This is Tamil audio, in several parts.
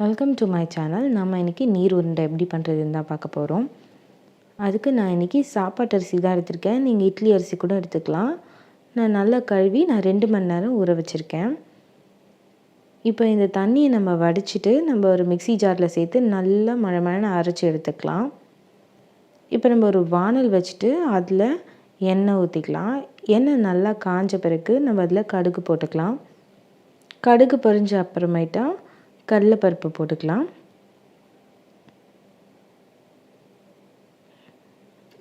Welcome to my channel. நம்ம இன்றைக்கி நீர் உருண்டை எப்படி பண்ணுறதுன்னு தான் பார்க்க போகிறோம். அதுக்கு நான் இன்றைக்கி சாப்பாட்டு அரிசி தான் எடுத்திருக்கேன். நீங்கள் இட்லி அரிசி கூட எடுத்துக்கலாம். நான் நல்லா கழுவி 2 மணி நேரம் ஊற வச்சுருக்கேன். இப்போ இந்த தண்ணியை நம்ம வடிச்சிட்டு நம்ம ஒரு மிக்ஸி ஜாரில் சேர்த்து நல்லா மழை அரைச்சி எடுத்துக்கலாம். இப்போ நம்ம ஒரு வானல் வச்சுட்டு அதில் எண்ணெய் ஊற்றிக்கலாம். எண்ணெய் நல்லா காஞ்ச பிறகு நம்ம அதில் கடுகு போட்டுக்கலாம். கடுகு பொரிஞ்ச அப்புறமேட்டா கடலைப்பருப்பு போட்டுக்கலாம்.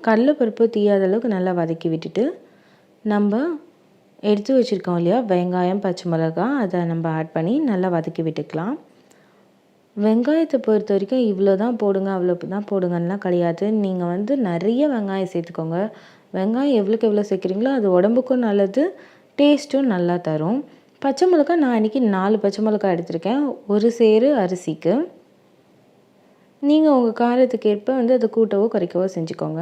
கடலைப்பருப்பு தீயாத அளவுக்கு நல்லா வதக்கி விட்டுட்டு நம்ம எடுத்து வச்சுருக்கோம் இல்லையா வெங்காயம், பச்சை மிளகாய், அதை நம்ம ஆட் பண்ணி நல்லா வதக்கி விட்டுக்கலாம். வெங்காயத்தை பொறுத்த வரைக்கும் இவ்வளோ தான் போடுங்க அவ்வளோ தான் போடுங்கன்னெலாம் கிடையாது. நீங்கள் நிறைய வெங்காயம் சேர்த்துக்கோங்க. வெங்காயம் எவ்வளோக்கு எவ்வளோ சேர்க்குறீங்களோ அது உடம்புக்கும் நல்லது, டேஸ்ட்டும் நல்லா தரும். பச்சை மிளகாய் நான் இன்றைக்கி 4 பச்சை மிளகாய் எடுத்திருக்கேன், ஒரு சேரு அரிசிக்கு. நீங்கள் உங்கள் காரத்துக்கு ஏற்ப அதை கூட்டவோ குறைக்கவோ செஞ்சுக்கோங்க.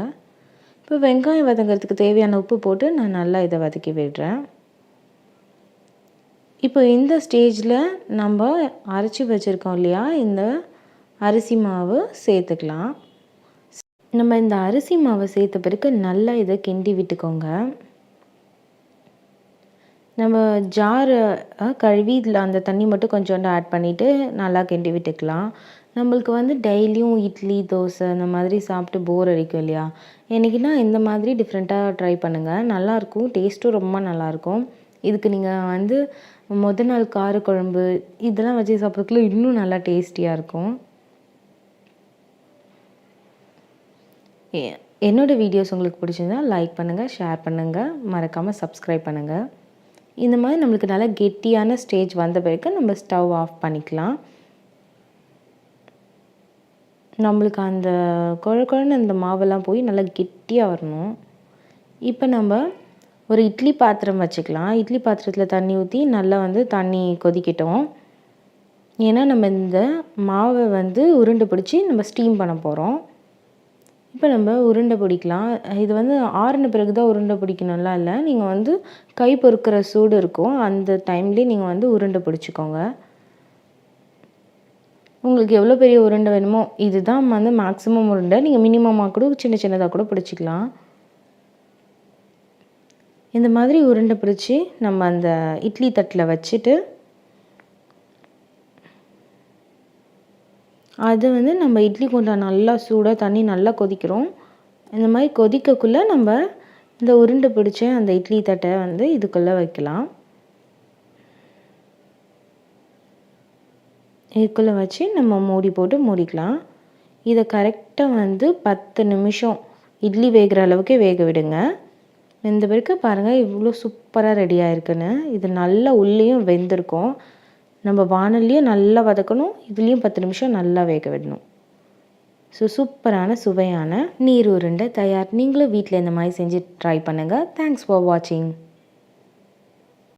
இப்போ வெங்காயம் வதங்கிறதுக்கு தேவையான உப்பு போட்டு நான் நல்லா இதை வதக்கி விடுறேன். இப்போ இந்த ஸ்டேஜில் நம்ம அரைச்சி வச்சுருக்கோம் இல்லையா இந்த அரிசி மாவு சேர்த்துக்கலாம். நம்ம இந்த அரிசி மாவை சேர்த்த பிறகு நல்லா இதை கிண்டி விட்டுக்கோங்க. நம்ம ஜாரை கழுவி இதில் அந்த தண்ணி மட்டும் கொஞ்சோண்டு ஆட் பண்ணிவிட்டு நல்லா கிண்டி விட்டுக்கலாம். நம்மளுக்கு டெய்லியும் இட்லி, தோசை அந்த மாதிரி சாப்பிட்டு போர் அடிக்கும் இல்லையா? என்றைக்குன்னா இந்த மாதிரி டிஃப்ரெண்ட்டாக ட்ரை பண்ணுங்கள். நல்லாயிருக்கும், டேஸ்ட்டும் ரொம்ப நல்லாயிருக்கும். இதுக்கு நீங்கள் மொதல் நாள் காரக்குழம்பு இதெல்லாம் வச்சு சாப்பிட்றதுக்குள்ள இன்னும் நல்லா டேஸ்டியாக இருக்கும். என்னோடய வீடியோஸ் உங்களுக்கு பிடிச்சிருந்தா லைக் பண்ணுங்கள், ஷேர் பண்ணுங்கள், மறக்காமல் சப்ஸ்கிரைப் பண்ணுங்கள். இந்த மாதிரி நம்மளுக்கு நல்லா கெட்டியான ஸ்டேஜ் வந்த பிறகு நம்ம ஸ்டவ் ஆஃப் பண்ணிக்கலாம். நம்மளுக்கு அந்த குழன்னு அந்த மாவெல்லாம் போய் நல்லா கெட்டியாக வரணும். இப்போ நம்ம ஒரு இட்லி பாத்திரம் வச்சுக்கலாம். இட்லி பாத்திரத்தில் தண்ணி ஊற்றி நல்லா தண்ணி கொதிக்கட்டும். ஏன்னா நம்ம இந்த மாவை உருண்டை பிடிச்சி நம்ம ஸ்டீம் பண்ண போகிறோம். இப்போ நம்ம உருண்டை பிடிக்கலாம். இது ஆறின பிறகு தான் உருண்டை பிடிக்கணும்லாம் இல்லை. நீங்கள் கை பொறுக்கிற சூடு இருக்கும், அந்த டைம்லேயே நீங்கள் உருண்டை பிடிச்சிக்கோங்க. உங்களுக்கு எவ்வளோ பெரிய உருண்டை வேணுமோ, இதுதான் மேக்ஸிமம் உருண்டை. நீங்கள் மினிமமாக கூட சின்ன சின்னதாக கூட பிடிச்சிக்கலாம். இந்த மாதிரி உருண்டை பிடிச்சி நம்ம அந்த இட்லி தட்டில் வச்சுட்டு அது நம்ம இட்லி குண்டான் நல்லா சூடாக தண்ணி நல்லா கொதிக்கிறோம். இந்த மாதிரி கொதிக்கக்குள்ளே நம்ம இந்த உருண்டை பிடிச்ச அந்த இட்லி தட்டை இதுக்குள்ளே வைக்கலாம். இதுக்குள்ளே வச்சு நம்ம மூடி போட்டு மூடிக்கலாம். இதை கரெக்டாக 10 நிமிஷம் இட்லி வேகிற அளவுக்கு வேக விடுங்க. இந்த பிறகு பாருங்கள் இவ்வளோ சூப்பராக ரெடி ஆகிருக்குன்னு. இது நல்லா உள்ளேயும் வெந்திருக்கும். நம்ம வானல்லையும் நல்லா வதக்கணும், இதுலேயும் 10 நிமிஷம் நல்லா வேக விடணும். சூப்பரான சுவையான நீர் உருண்டை தயார். நீங்களும் வீட்டில் இந்த மாதிரி செஞ்சு ட்ரை பண்ணுங்கள். தேங்க்ஸ் ஃபார் வாட்சிங்.